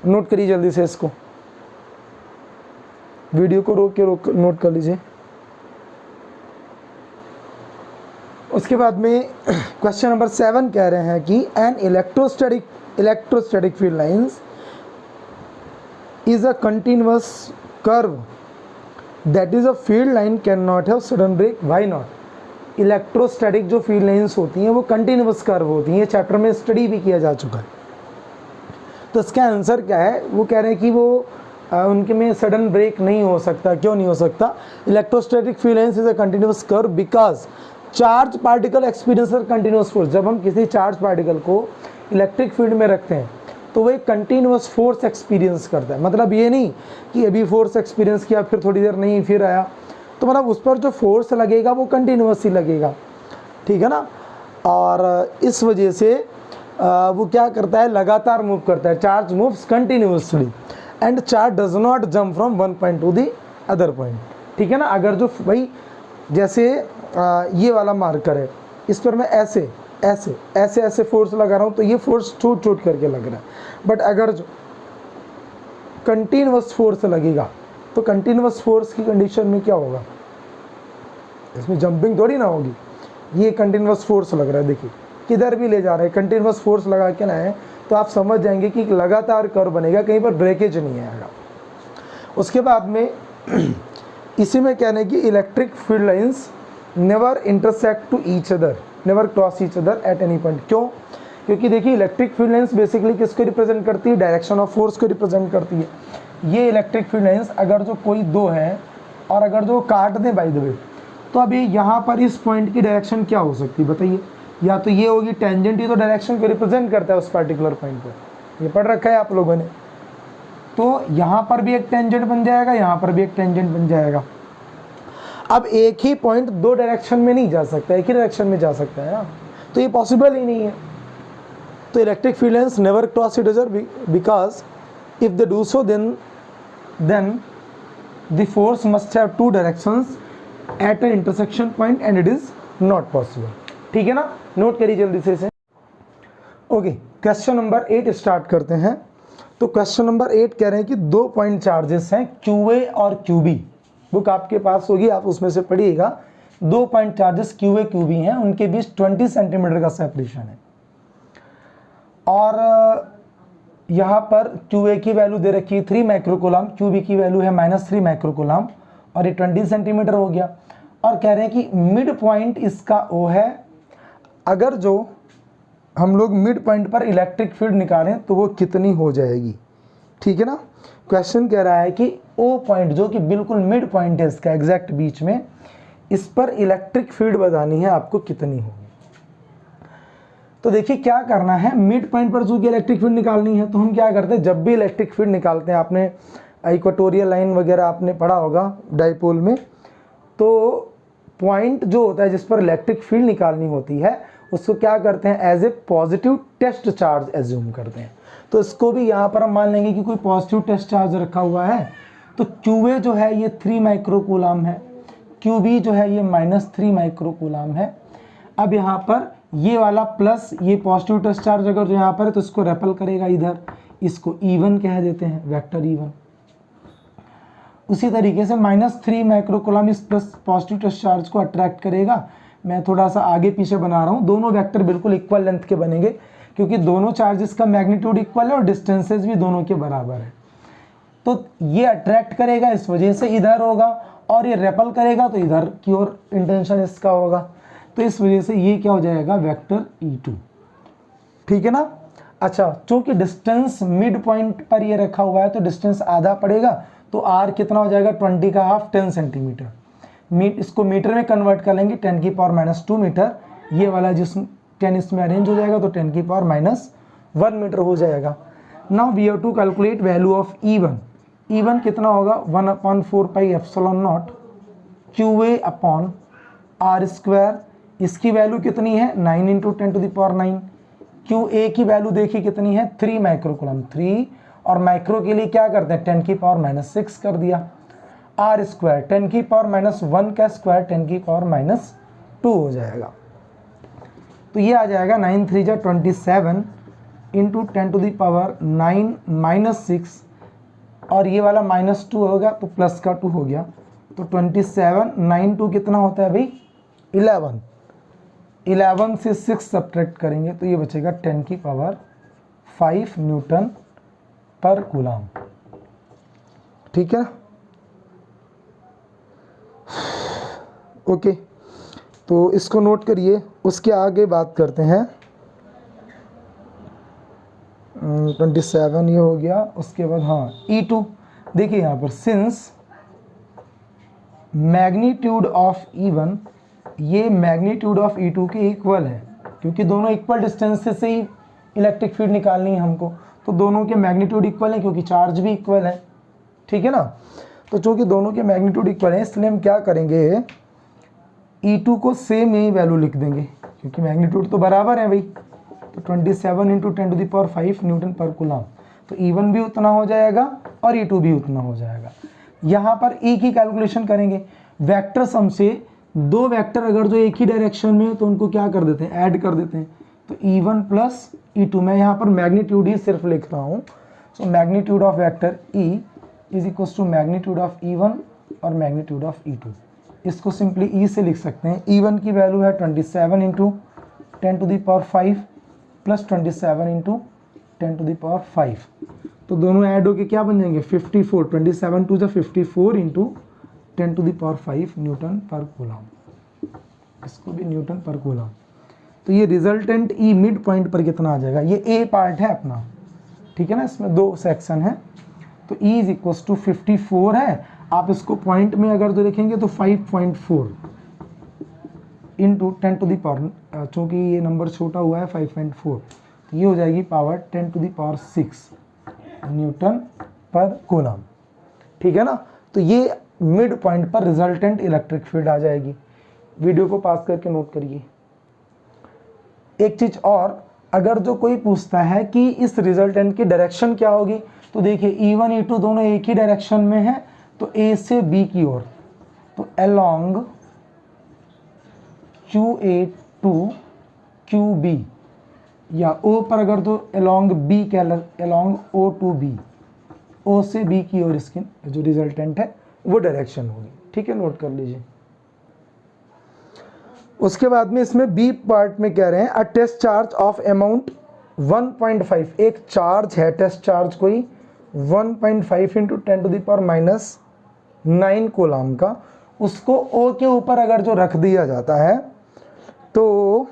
नोट करिए जल्दी से इसको, वीडियो को रोक के नोट कर लीजिए। उसके बाद में क्वेश्चन नंबर 7 कह रहे हैं कि an electrostatic field lines is a continuous curve that is a field line can not have sudden break, why not. Electrostatic जो फील्ड लाइंस होती हैं वो कंटिन्यूअस कर्व होती हैं, चैप्टर में स्टडी भी किया जा चुका है। तो इसका आंसर क्या है? वो कह रहे हैं कि वो उनके में सडन ब्रेक नहीं हो सकता। क्यों नहीं हो सकता? Electrostatic field lines is a continuous curve because charge particle experience continuous force. जब हम किसी चार्ज पार्टिकल को इलेक्ट्रिक फील्ड में रखते हैं तो वो एक कंटिन्यूअस फोर्स एक्सपीरियंस करता है। मतलब ये नहीं कि अभी फोर्स एक्सपीरियंस किया फिर थोड़ी देर नहीं फिर आया, तो मतलब उस पर जो फोर्स लगेगा वो कंटिन्यूअस ही लगेगा, ठीक है ना। और इस वजह से वो क्या करता है? लगातार मूव करता है। Charge moves continuously and charge does not jump from one point two the other point, ठीक है ना। अगर जो भाई जैसे ये वाला मार्कर है, इस पर मैं ऐसे ऐसे ऐसे ऐसे फोर्स लगा रहा हूँ तो ये फोर्स छूट छूट करके लग रहा है। बट अगर जो कंटिन्यूअस फोर्स लगेगा तो कंटिन्यूअस फोर्स की कंडीशन में क्या होगा? इसमें जंपिंग थोड़ी ना होगी। ये कंटिन्यूअस फोर्स लग रहा है, देखिए किधर भी ले जा रहे हैं, कंटिन्यूअस फोर्स लगा के ना है तो आप समझ जाएंगे कि लगातार कर्व बनेगा, कहीं पर ब्रेकेज नहीं आएगा। उसके बाद में इसी में कहने की electric field lines never intersect to each other, never cross each other at any point. क्यों? क्योंकि देखिए इलेक्ट्रिक फील्ड लाइंस बेसिकली किसको रिप्रेजेंट करती है? डायरेक्शन ऑफ फोर्स को रिप्रेजेंट करती है। ये इलेक्ट्रिक फील्ड लाइंस अगर जो कोई दो है और अगर जो काट दें बाय द वे, तो अभी यहाँ पर इस पॉइंट की डायरेक्शन क्या हो सकती है बताइए? या तो ये होगी टेंजेंट, ये तो डायरेक्शन को रिप्रेजेंट करता है उस पर्टिकुलर पॉइंट पर, ये पढ़ रखा है आप लोगों ने। तो यहाँ पर भी एक टेंजेंट बन जाएगा, यहाँ पर भी एक टेंजेंट बन जाएगा। अब एक ही पॉइंट दो डायरेक्शन में नहीं जा सकता, एक ही डायरेक्शन में जा सकता है ना, तो ये पॉसिबल ही नहीं है। तो electric field lines never cross each other because if they do so then the force must have two directions at an intersection point and it is not possible, ठीक है ना। नोट करिए जल्दी से इसे। ओके, क्वेश्चन नंबर 8 स्टार्ट करते हैं। तो क्वेश्चन नंबर 8 कह रहे हैं कि 2 पॉइंट चार्जेस हैं QA और QB। बुक आपके पास होगी, आप उसमें से पढ़िएगा 2 पॉइंट चार्जेस QA QB हैं, उनके बीच 20 सेंटीमीटर का सेपरेशन है। और यहाँ पर QA की वैल्यू दे रखी है 3 माइक्रोकूलम, QB की वैल्यू है -3 माइक्रोकूलम, और ये 20 सेंटीमीटर हो गया। और कह रहे हैं कि मिड पॉइंट इसका O है। अगर जो हम लोग मिड पॉइंट पर इलेक्ट्रिक फील्ड निकालें तो वो कितनी हो जाएगी, ठीक है ना। क्वेश्चन कह रहा है कि O पॉइंट जो कि बिल्कुल मिड पॉइंट है इसका एग्जैक्ट बीच में, इस पर इलेक्ट्रिक फील्ड बतानी है आपको कितनी होगी। तो देखिए क्या करना है, मिड पॉइंट पर चूंकि इलेक्ट्रिक फील्ड निकालनी है तो हम क्या करते हैं, जब भी इलेक्ट्रिक फील्ड निकालते हैं, आपने इक्वेटोरियल लाइन वगैरह आपने पढ़ा होगा डाइपोल में, तो पॉइंट जो होता है जिस पर इलेक्ट्रिक फील्ड निकालनी होती है उसको क्या करते हैं, as a positive test charge assume करते हैं। तो इसको भी यहाँ पर हम मान लेंगे कि कोई पॉजिटिव टेस्ट चार्ज रखा हुआ है। तो QA जो है ये 3 माइक्रोकूलम है, QB जो है ये -3 माइक्रोकूलम है। अब यहाँ पर ये वाला प्लस ये पॉजिटिव टेस्ट चार्ज अगर जो यहाँ पर है तो इसको रेपल करेगा इधर, इसको E1 कह देते हैं, वेक्टर E1। उसी तरीके से -3 माइक्रोकूलम इस प्लस पॉजिटिव टेस्ट चार्ज को अट्रैक्ट करेगा। मैं थोड़ा सा आगे पीछे बना रहा हूँ, दोनों वेक्टर बिल्कुल इक्वल लेंथ के बनेंगे क्योंकि दोनों चार्जेस का मैग्नीट्यूड इक्वल है और डिस्टेंसेस भी दोनों के बराबर है। तो ये अट्रैक्ट करेगा इस वजह से इधर होगा, और ये रेपल करेगा तो इधर की ओर इंटेंशन इसका होगा। तो इस वजह से ये क्या हो जाएगा, वेक्टर E2, ठीक है ना। अच्छा, चूंकि डिस्टेंस मिड पॉइंट पर ये रखा हुआ है तो डिस्टेंस आधा पड़ेगा, तो R कितना हो जाएगा, 20 का हाफ 10 सेंटीमीटर। इसको मीटर में कन्वर्ट कर लेंगे 10 की पावर -2 मीटर। ये वाला जिस 10 इसमें अरेंज हो जाएगा तो 10 की पावर -1 मीटर हो जाएगा। Now we have to calculate value of E1। E1 कितना होगा, 1/4 pi epsilon naught QA upon R²। इसकी वैल्यू कितनी है, 9 × 10⁹। QA की वैल्यू देखिए कितनी है, 3 माइक्रोकूलम, 3, और माइक्रो के लिए क्या करते हैं, 10 की पावर -6 कर दिया। R², 10 की पावर -1 का स्क्वायर 10 की पावर -2 हो जाएगा। तो ये आ जाएगा 9 3 जा 27 इंटू 10⁻9 -6, और ये वाला -2 होगा तो प्लस का 2 हो गया। तो 27 9 2 कितना होता है भाई, 11। 11 से 6 सब्ट्रैक्ट करेंगे तो ये बचेगा 10 की पावर 5 न्यूटन पर कूलम, ठीक है। ओके, तो इसको नोट करिए, उसके आगे बात करते हैं। 27 ये हो गया, उसके बाद हाँ E2। देखिए यहाँ पर सिंस मैग्नीट्यूड ऑफ E1 ये मैग्नीट्यूड ऑफ E2 के इक्वल है, क्योंकि दोनों इक्वल डिस्टेंस से ही इलेक्ट्रिक फील्ड निकालनी है हमको, तो दोनों के मैग्नीट्यूड इक्वल है क्योंकि चार्ज भी इक्वल है, ठीक है ना। तो चूँकि दोनों के मैग्नीट्यूड इक्वल है इसलिए हम क्या करेंगे, E2 को सेम यही वैल्यू लिख देंगे क्योंकि मैग्नीट्यूड तो बराबर है भाई। तो 27 × 10⁵ न्यूटन पर कूलम। तो E1 भी उतना हो जाएगा और E2 भी उतना हो जाएगा। यहाँ पर E की कैलकुलेशन करेंगे, वेक्टर सम से दो वेक्टर अगर जो एक ही डायरेक्शन में है तो उनको क्या कर देते हैं, ऐड कर देते हैं। तो E1 प्लस E2, मैं यहाँ पर मैग्नीट्यूड ही सिर्फ लिख रहा हूँ। So magnitude of vector E is equal to magnitude of E1 और मैग्नीट्यूड ऑफ E2। इसको सिंपली E से लिख सकते हैं। E1 की वैल्यू है 27 × 10⁵ प्लस 27 × 10⁵। तो दोनों ऐड होके क्या बन जाएंगे, 54। 27 2 54 × 10⁵ न्यूटन पर कूलम। इसको भी न्यूटन पर कूलम। तो ये रिजल्टेंट E मिड पॉइंट पर कितना आ जाएगा, ये A पार्ट है अपना, ठीक है ना, इसमें दो सेक्शन है। तो E इज इक्वल टू 54 है, आप इसको पॉइंट में अगर जो लिखेंगे तो 5.4 इंटू 10⁻, चूँकि ये नंबर छोटा हुआ है 5.4, तो ये हो जाएगी पावर 10⁶ न्यूटन पर कूलम, ठीक है ना। तो ये मिड पॉइंट पर रिजल्टेंट इलेक्ट्रिक फील्ड आ जाएगी। वीडियो को पास करके नोट करिए। एक चीज और, अगर जो कोई पूछता है कि इस रिजल्टेंट की डायरेक्शन क्या होगी, तो देखिए E1 E2 दोनों एक ही डायरेक्शन में है, तो A से B की ओर, तो along QA to QB, या O पर अगर तो along B क्या, along O to B, O से B की ओर इसकी जो रिजल्टेंट है वो डायरेक्शन होगी, ठीक है, नोट कर लीजिए। उसके बाद में इसमें बी पार्ट में कह रहे हैं a test charge of amount 1.5, एक चार्ज है टेस्ट चार्ज कोई 1.5 इंटू 10⁻⁹ कूलम का, उसको ओ के ऊपर अगर जो रख दिया जाता है तो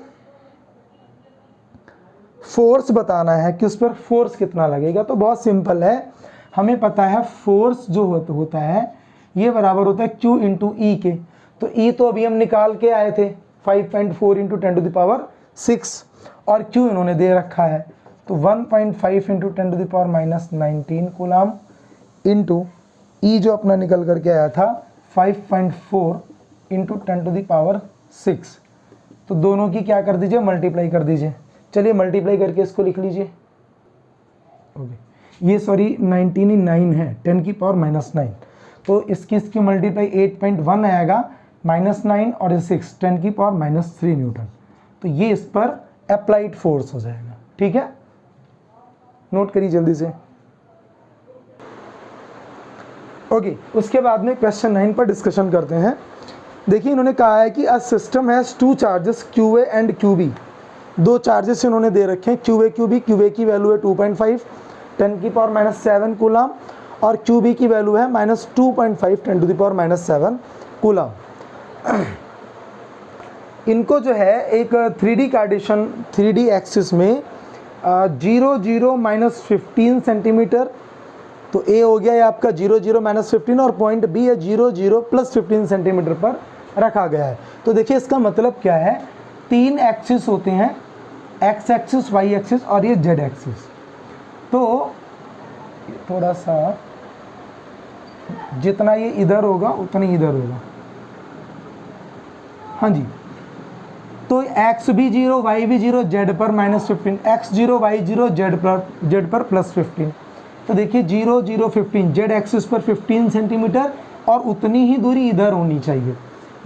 फोर्स बताना है कि उस पर फोर्स कितना लगेगा। तो बहुत सिंपल है, हमें पता है फोर्स जो होता है ये बराबर होता है Q इंटू ई के। तो ई तो अभी हम निकाल के आए थे 5.4 इंटू 10⁻⁶, और Q इन्होंने दे रखा है तो 1.5 इंटू 10⁻⁹ कूलम इंटू ई जो अपना निकल करके आया था 5.4 इंटू 10⁻⁶। तो दोनों की क्या कर दीजिए, मल्टीप्लाई कर दीजिए। चलिए मल्टीप्लाई करके इसको लिख लीजिए। ओके, ये सॉरी 9 है, 10⁻⁹। तो इसकी मल्टीप्लाई 8.1 आएगा, -9 और 6 10⁻⁻³ न्यूटन। तो ये इस पर अप्लाइड फोर्स हो जाएगा। ठीक है, नोट करिए जल्दी से। ओके, उसके बाद में क्वेश्चन 9 पर डिस्कशन करते हैं। देखिए इन्होंने कहा है कि a system has 2 charges QA and QB। 2 charges इन्होंने दे रखे हैं QA QB। QA की वैल्यू है 2.5 10⁻⁷ कूलम और QB की वैल्यू है -2.5 10⁻⁷ कूलम। इनको जो है एक 3D कार्टेशियन 3D एक्सिस में 0 0 -15 सेंटीमीटर, तो A हो गया ये आपका 0 0 -15 और पॉइंट B है 0 0 +15 सेंटीमीटर पर रखा गया है। तो देखिए इसका मतलब क्या है, 3 एक्सिस होते हैं, X एक्सिस, Y एक्सिस और ये Z एक्सिस। तो थोड़ा सा जितना ये इधर होगा उतना ही इधर होगा। हाँ जी, तो x भी 0 y भी 0 z पर -15, x 0 y 0 z पर +15। तो देखिए 0 0 15 z एक्सिस पर 15 सेंटीमीटर और उतनी ही दूरी इधर होनी चाहिए,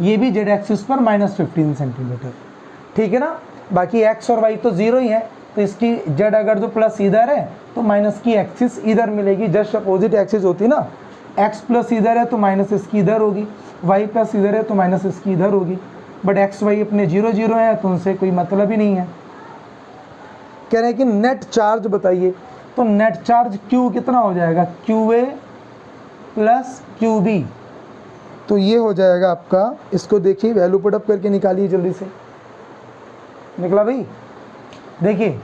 ये भी z एक्सिस पर -15 सेंटीमीटर। ठीक है ना, बाकी x और y तो 0 ही है, तो इसकी z अगर जो प्लस इधर है तो माइनस की एक्सिस इधर मिलेगी, जस्ट अपोजिट एक्सिस होती ना, x प्लस इधर है तो माइनस इसकी इधर होगी, y प्लस इधर है तो माइनस इसकी इधर होगी। बट एक्स वाई अपने 0 0 है तो उनसे कोई मतलब ही नहीं है। कह रहे हैं कि नेट चार्ज बताइए, तो नेट चार्ज Q कितना हो जाएगा, QA प्लस QB। तो ये हो जाएगा आपका, इसको देखिए वैल्यू पुट अप करके निकालिए जल्दी से। निकला भाई, देखिए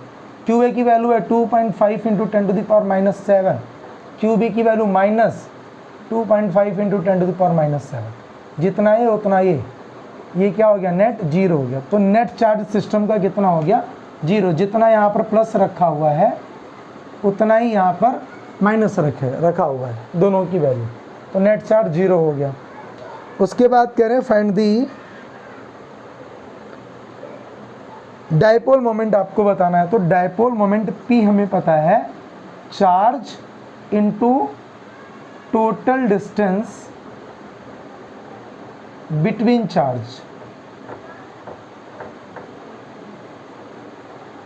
QA की वैल्यू है 2.5 इंटू 10⁻⁷, QB की वैल्यू -2.5 इंटू 10⁻⁷। जितना ये उतना ये क्या हो गया, नेट 0 हो गया। तो नेट चार्ज सिस्टम का कितना हो गया, 0। जितना यहाँ पर प्लस रखा हुआ है उतना ही यहाँ पर माइनस रखा हुआ है, दोनों की वैल्यू। तो नेट चार्ज 0 हो गया। उसके बाद कह रहे हैं फाइंड दी डायपोल मोमेंट आपको बताना है। तो डायपोल मोमेंट P हमें पता है, charge into total distance between charge.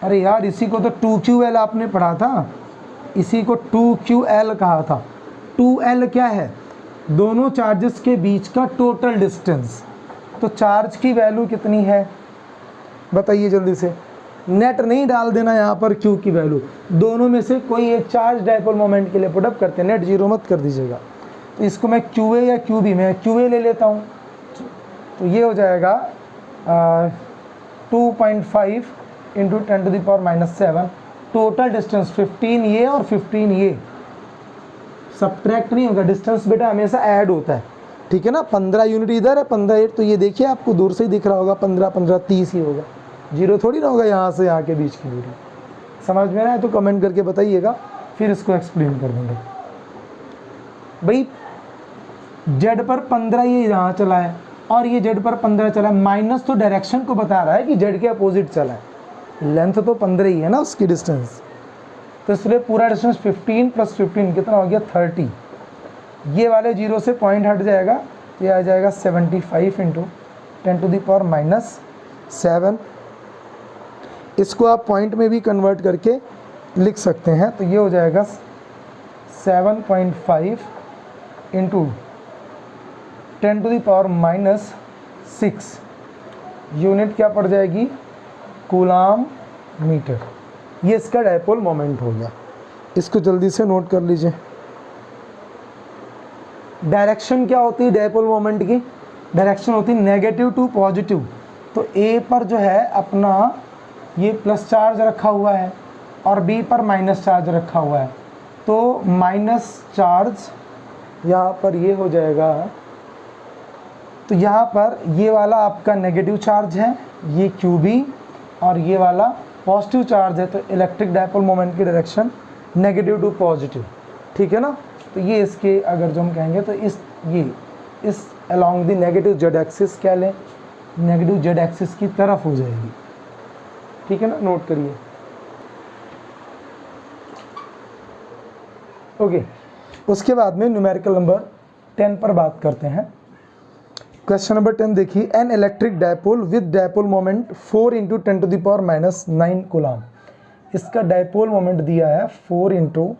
अरे यार इसी को तो 2QL आपने पढ़ा था, इसी को 2QL कहा था। 2L क्या है, दोनों चार्जेस के बीच का टोटल डिस्टेंस। तो चार्ज की वैल्यू कितनी है बताइए जल्दी से, नेट नहीं डाल देना यहाँ पर Q की वैल्यू, दोनों में से कोई एक चार्ज डायपोल मोमेंट के लिए पुटअप करते हैं, नेट 0 मत कर दीजिएगा। तो इसको मैं QA या QB, मैं QA ले लेता हूँ। तो ये हो जाएगा 2.5 इंटू 10⁻⁷। टोटल डिस्टेंस 15 ये और 15 ये, सब्ट्रैक्ट नहीं होगा, डिस्टेंस बेटा हमेशा ऐड होता है। ठीक है ना, 15 यूनिट इधर है, 15 8, तो ये देखिए आपको दूर से ही दिख रहा होगा 15 15 30 ही होगा, 0 थोड़ी ना होगा यहाँ से यहाँ के बीच की दूरी। समझ में आया तो कमेंट करके बताइएगा, फिर इसको एक्सप्लेन कर देंगे। भाई जेड पर 15 ये यहाँ चला है और ये जेड पर 15 चला है, माइनस तो डायरेक्शन को बता रहा है कि जेड के अपोजिट चला है, लेंथ तो 15 ही है ना उसकी डिस्टेंस। तो इसलिए पूरा डिस्टेंस 15 + 15 कितना हो गया 30। ये वाले 0 से पॉइंट हट जाएगा, तो ये आ जाएगा 75 इंटू 10⁻⁷। इसको आप पॉइंट में भी कन्वर्ट करके लिख सकते हैं, तो ये हो जाएगा 7.5 इंटू 10⁻⁶ यूनिट क्या पड़ जाएगी, कूलाम मीटर। ये इसका डायपोल मोमेंट हो गया। इसको जल्दी से नोट कर लीजिए। डायरेक्शन क्या होती है डायपोल मोमेंट की, डायरेक्शन होती है नेगेटिव टू पॉजिटिव। तो ए पर जो है अपना ये प्लस चार्ज रखा हुआ है और बी पर माइनस चार्ज रखा हुआ है, तो माइनस चार्ज यहाँ पर ये हो जाएगा। तो यहाँ पर ये वाला आपका नेगेटिव चार्ज है, ये QB, और ये वाला पॉजिटिव चार्ज है। तो इलेक्ट्रिक डायपोल मोमेंट की डायरेक्शन नेगेटिव टू पॉजिटिव, ठीक है ना। तो ये इसके अगर जो हम कहेंगे तो इस along the negative Z axis क्या लें, नेगेटिव जेड एक्सिस की तरफ हो जाएगी, ठीक है ना, नोट करिए। ओके, उसके बाद में न्यूमेरिकल नंबर 10 पर बात करते हैं। क्वेश्चन नंबर 10 देखिए, an electric dipole with dipole moment 4 × 10⁻⁹ coulomb. इसका डायपोल मोमेंट दिया है 4 ×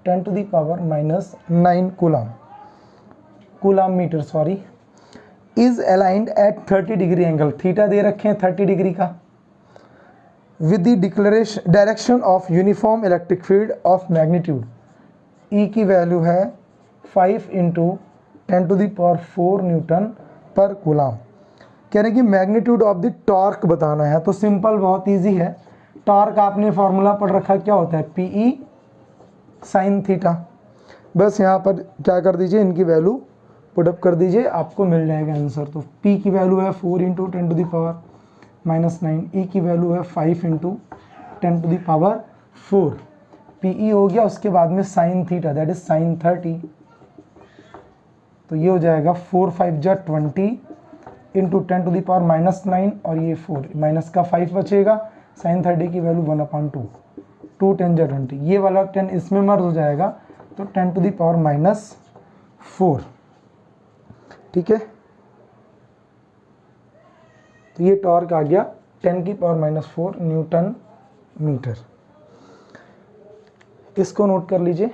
10⁻⁹ coulomb, coulomb metre sorry. Is aligned at 30 degree angle, theta दे रखे हैं 30 डिग्री का, with the direction of uniform electric field of magnitude. E की वैल्यू है 5 × 10⁴ न्यूटन पर कूलाम। कह रहे हैं कि मैग्नीट्यूड ऑफ द टॉर्क बताना है। तो सिंपल, बहुत इजी है। टॉर्क आपने फॉर्मूला पढ़ रखा, क्या होता है, PE sin थीटा। बस यहाँ पर क्या कर दीजिए, इनकी वैल्यू पुटअप कर दीजिए, आपको मिल जाएगा आंसर। तो P की वैल्यू है 4 × 10⁻⁹, E की वैल्यू है 5 × 10⁴। PE हो गया, उसके बाद में sin theta that is sin 30। तो ये हो जाएगा 4 × 5 = 20 × 10⁻⁹, और ये 4 माइनस का 5 बचेगा। sin 30 की वैल्यू 1/2, 2 × 10 = 20। ये वाला 10 इसमें मर्ज हो जाएगा, तो 10⁻⁴, ठीक है। तो ये टॉर्क आ गया 10⁻⁴ न्यूटन मीटर। इसको नोट कर लीजिए।